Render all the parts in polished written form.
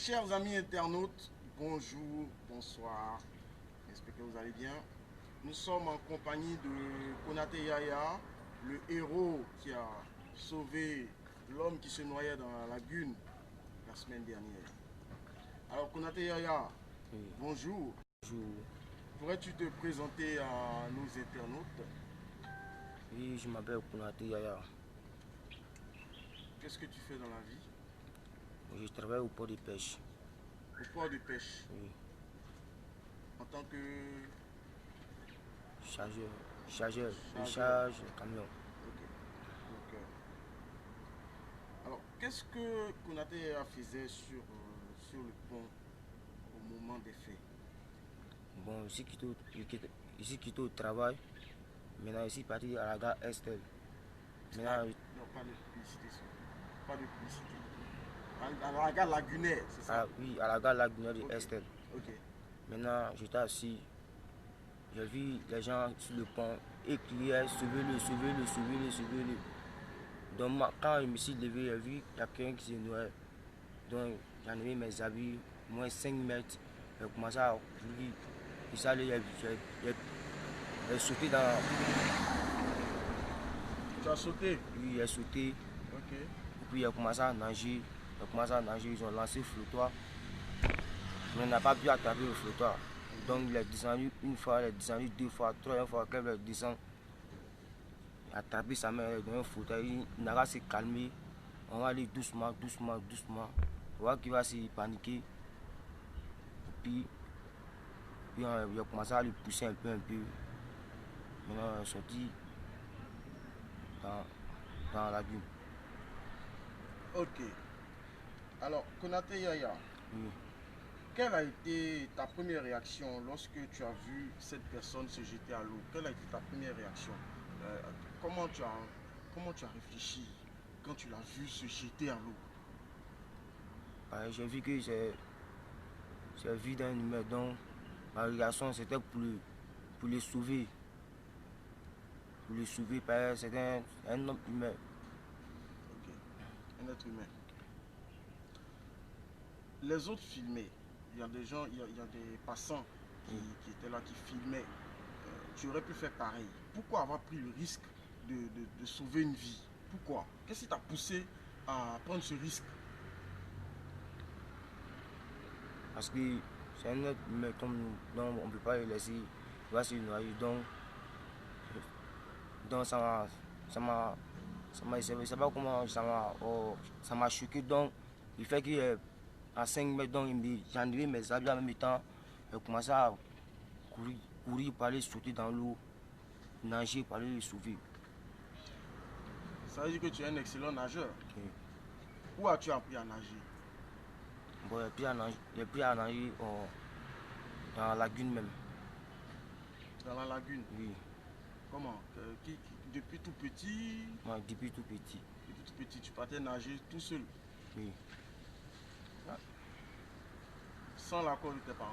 Chers amis internautes, bonjour, bonsoir, j'espère que vous allez bien. Nous sommes en compagnie de Konaté Yaya, le héros qui a sauvé l'homme qui se noyait dans la lagune la semaine dernière. Alors Konaté Yaya, Oui, bonjour, bonjour. pourrais-tu te présenter à nos internautes? Oui, je m'appelle Konaté Yaya. Qu'est-ce que tu fais dans la vie? Je travaille au port de pêche. Au port de pêche, Oui, en tant que chargeur. Chargeur. Je chargeur. charge le camion. Ok. Donc, alors, qu'est-ce que Konaté faisait sur le pont au moment des faits? Bon, ici quitté au travail. Maintenant, ici parti à la gare Estelle. Ah, Maintenant, non, pas de publicité. Pas de publicité. À la gare lagunaire, c'est ça? oui, à la gare Lagunaire de Ok. Estelle. Ok. Maintenant, j'étais assis. J'ai vu les gens sur le pont et criaient sauvez-le, sauvez-le, sauvez-le, sauvez-le. Donc, quand je me suis levé, j'ai vu quelqu'un qui se noyait. Donc, j'en ai mis mes habits, moins 5 mètres. J'ai commencé à courir. Et ça, j'ai sauté dans. Tu as sauté? Oui, j'ai sauté. Ok. Et puis, j'ai commencé à nager. J'ai commencé à nager. Ils ont lancé le flottoir. Mais on n'a pas pu attraper le flottoir. Donc, il est descendu une fois, il est descendu deux fois, troisième fois. Quand il descend, il a attrapé sa main dans un fauteuil. Il n'a qu'à se calmer. On va aller doucement, doucement, doucement. On voit qu'il va se paniquer. Et puis on a commencé à le pousser un peu, un peu. Maintenant, on est sorti dans, dans la lagune. Ok. Alors, Konaté Yaya, Oui. quelle a été ta première réaction lorsque tu as vu cette personne se jeter à l'eau? Quelle a été ta première réaction? Euh, comment tu as, comment tu as réfléchi quand tu l'as vu se jeter à l'eau? J'ai vu que c'est vie d'un humain. Donc, ma réaction, c'était pour le sauver. Pour le sauver, parce que c'est un homme humain. Ok. Un être humain. Les autres filmaient. Il y a des gens, il y a des passants Oui. qui étaient là, qui filmaient. Tu aurais pu faire pareil. Pourquoi avoir pris le risque de sauver une vie? Pourquoi? Qu'est-ce qui t'a poussé à prendre ce risque? Parce que c'est un être humain comme nous. Donc, on ne peut pas le laisser. Il va se noyer. Donc je sais pas comment ça m'a choqué. Donc, il fait qu'il à 5 mètres, donc j'ai enlevé mes habits en même temps. J'ai commencé à courir, courir pour aller sauter dans l'eau, nager pour aller le sauver. Ça veut dire que tu es un excellent nageur. Et, Où as-tu appris à nager? bon, j'ai pris à nager dans la lagune même. Dans la lagune. Oui, Comment? Depuis tout petit, moi depuis tout petit. tu partais nager tout seul, Oui. Ah, sans l'accord de tes parents.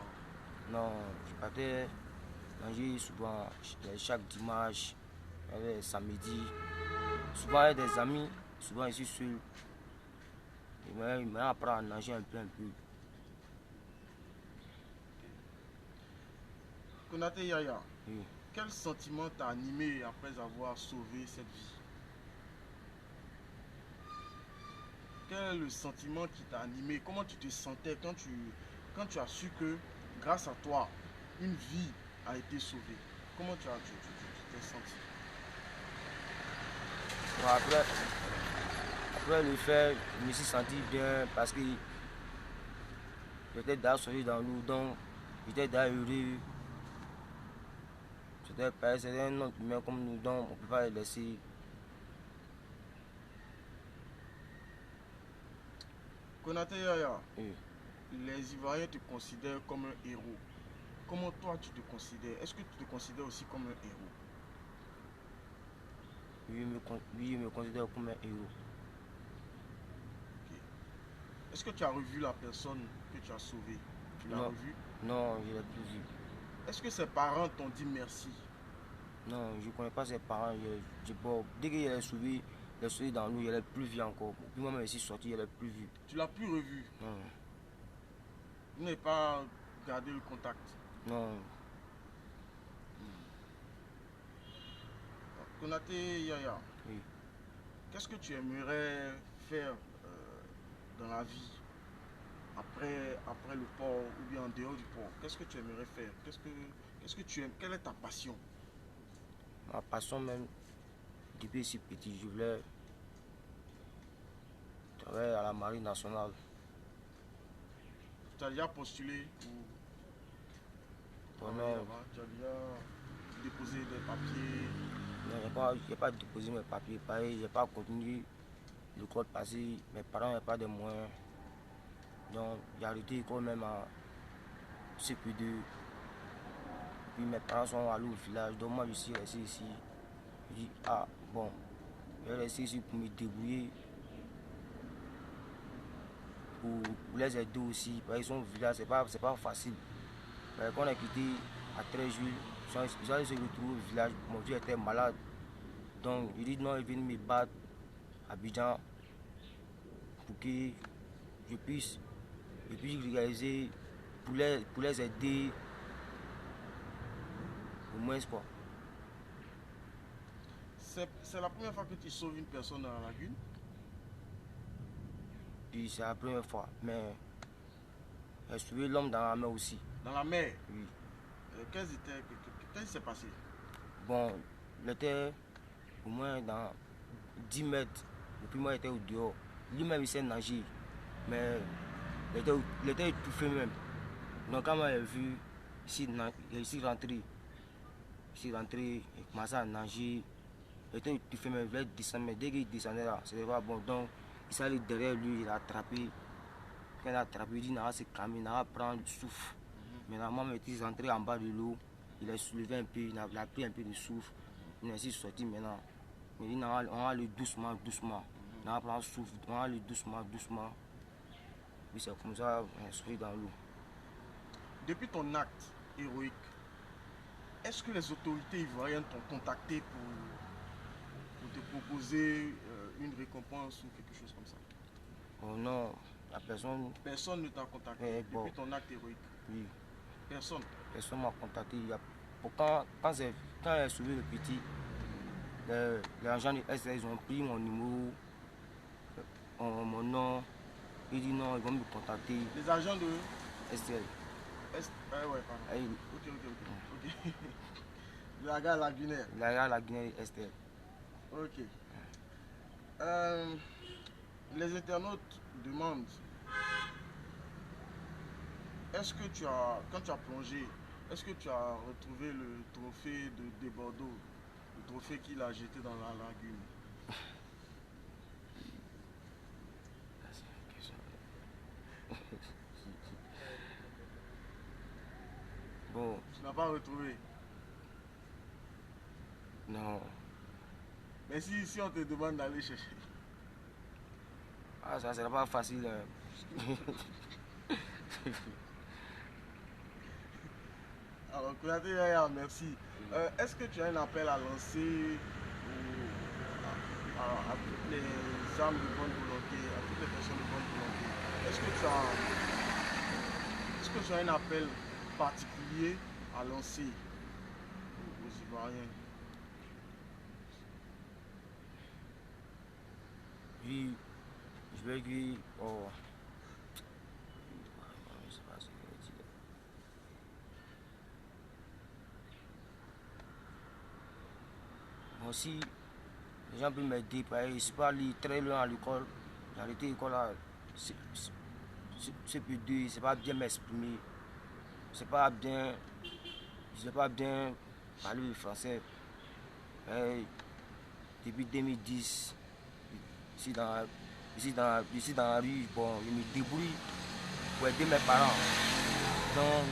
non, je partais nager souvent chaque dimanche, samedi. Souvent avec des amis, souvent je suis seul. Il m'apprend à nager un peu, un peu. Konaté Yaya, Oui. quel sentiment t'a animé après avoir sauvé cette vie? Quel est le sentiment qui t'a animé? Comment tu te sentais quand tu as su que grâce à toi, une vie a été sauvée? Comment tu t'es senti? Bon, après le faire, je me suis senti bien parce que j'étais déjà sorti dans l'eau, donc j'étais déjà heureux. C'était un autre humain comme nous, donc on ne peut pas le laisser. Konaté Yaya, Oui. les Ivoiriens te considèrent comme un héros. Comment toi tu te considères? Est-ce que tu te considères aussi comme un héros? Oui, je me considère comme un héros. Ok. Est-ce que tu as revu la personne que tu as sauvée? Tu l'as Non, revue? non, je l'ai plus vu. Est-ce que ses parents t'ont dit merci? Non, je ne connais pas ses parents. Bon, dès qu'il est sauvé dans l'eau, il n'est plus vu encore. Puis moi-même, je suis sorti, il n'est plus vu. Tu l'as plus revu? Non. Vous n'avez pas gardé le contact? Non. Konaté Yaya, Oui. qu'est-ce que tu aimerais faire dans la vie après le port ou bien en dehors du port? Qu'est-ce que tu aimerais faire? Qu'est-ce que tu aimes? Quelle est ta passion? Ma passion même, depuis si petit, je voulais travailler à la marine nationale. Tu as déjà postulé pour Bon, travailler non, là-bas? Tu as déjà déposé des papiers? je n'ai pas déposé mes papiers, pareil, je n'ai pas continué l'école parce que mes parents n'avaient pas de moyens. Donc, j'ai arrêté l'école même à CP2. Puis mes parents sont allés au village, donc moi je suis resté ici. Je dis, ah bon, je vais rester ici pour me débrouiller, pour les aider aussi. Parce qu'ils sont au village, c'est pas facile. Mais quand on a quitté à 13 juillet, ils allaient se retrouver au village. Mon vieux était malade. Donc je dis non, ils viennent me battre à Abidjan pour que je puisse réaliser pour les aider au moins quoi. C'est la première fois que tu sauves une personne dans la lagune? Puis c'est la première fois. Mais j'ai sauvé l'homme dans la mer aussi. Dans la mer? Oui. Qu'est-ce qui s'est passé? Bon, il était au moins dans 10 mètres. Et puis moi, j'étais au dehors. Lui-même, il sait nager. Mais il était étouffé même. Donc quand moi j'ai vu, ici rentré, il commençait à nager. Il était étouffé même, il voulait descendre. Mais dès qu'il descendait là, c'était pas bon. Donc il s'est allé derrière lui, il l'a attrapé. Quand il l'a attrapé, il dit, il n'a pas se calmer, il n'a pas prendre du souffle. Maintenant, moi, je suis rentré en bas de l'eau. Il a soulevé un peu, il a pris un peu de souffle. Il est ainsi sorti maintenant. Mais il on va aller doucement, doucement. On va prendre souffle, on va aller doucement, doucement. Puis c'est comme ça, on est sorti dans l'eau. Depuis ton acte héroïque, est-ce que les autorités ivoiriennes t'ont contacté pour te proposer une récompense ou quelque chose comme ça? Oh non, la personne. Personne ne t'a contacté depuis ton acte héroïque? Oui. Personne? Personne m'a contacté. Quand j'ai sauvé le petit, les agents de SL, ils ont pris mon numéro, mon nom. Ils disent non, ils vont me contacter. Les agents de SL. Ouais, pardon. Hey. Ok. De la gare lagunaire. La gare lagunaire SL. Ok. Les internautes demandent, est-ce que quand tu as plongé, est-ce que tu as retrouvé le trophée de Bordeaux, le trophée qu'il a jeté dans la lagune? Bon. Tu n'as pas retrouvé? Non. Mais si on te demande d'aller chercher? Ah, ça sera pas facile. Hein. Alors, Konaté, merci. Est-ce que tu as un appel à lancer à toutes les âmes de bonne volonté, à toutes les personnes de bonne volonté? Est-ce que tu as un appel particulier à lancer aux Ivoiriens? Oui, je vais dire. Oh. Je sais pas ce que je vais dire. Moi aussi, les gens peuvent m'aider. Je ne suis pas allé très loin à l'école. J'ai arrêté l'école à CP2. C'est pas bien m'exprimer. C'est pas bien. Je sais pas bien parler le français. Depuis 2010, ici dans la rue, bon, je me débrouille pour aider mes parents. Donc,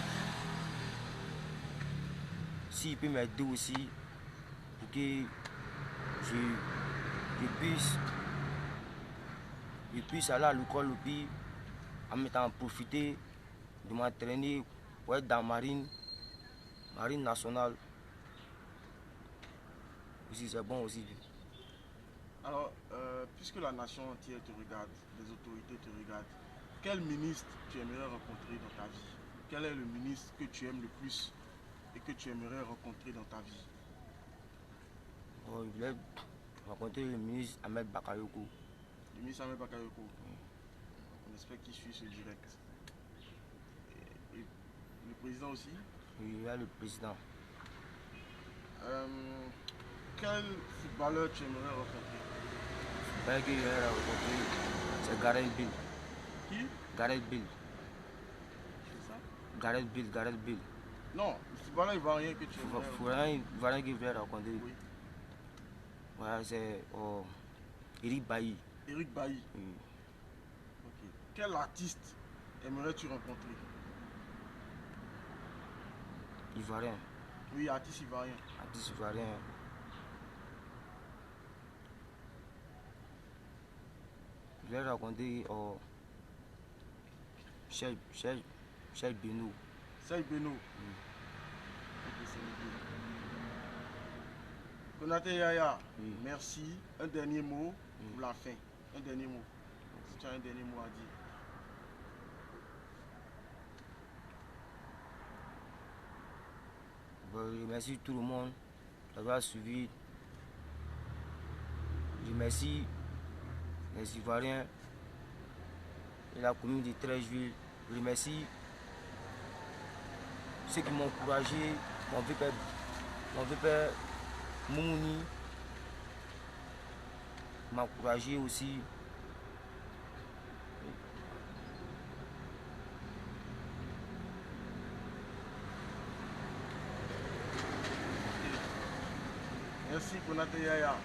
s'il peut m'aider aussi, pour que je puisse aller à l'école et puis en même temps profiter de m'entraîner pour être dans marine nationale. Aussi, c'est bon aussi. Alors, puisque la nation entière te regarde, les autorités te regardent, quel ministre tu aimerais rencontrer dans ta vie? Quel est le ministre que tu aimes le plus et que tu aimerais rencontrer dans ta vie? Oh, je voulais rencontrer le ministre Ahmed Bakayoko. Le ministre Ahmed Bakayoko. On espère qu'il suit ce direct. Et le président aussi? Oui, il y a le président. Quel footballeur tu aimerais rencontrer? Le footballeur que j'aimerais rencontrer, c'est Gareth Bale. Qui? Gareth Bale. C'est ça? Gareth Bale. Non, le footballeur ivoirien que tu aimerais rencontrer. Ivoirien que je voulais rencontrer. Oui. Voilà, c'est Eric Bailly. Eric Bailly. Oui. Ok. Quel artiste aimerais-tu rencontrer? Ivoirien. Oui, artiste ivoirien. Artiste ivoirien. Je voulais rencontrer Cheikh Beno. Cheikh Beno. Oui. Ok, c'est noté. Konaté Yaya, Oui. merci. Un dernier mot pour la fin. Un dernier mot. Si tu as un dernier mot à dire. Je remercie tout le monde d'avoir suivi. Je remercie les Ivoiriens et la commune de Treichville. Je remercie ceux qui m'ont encouragé, mon vieux père Moumouni m'a encouragé aussi. Merci Konaté Yaya.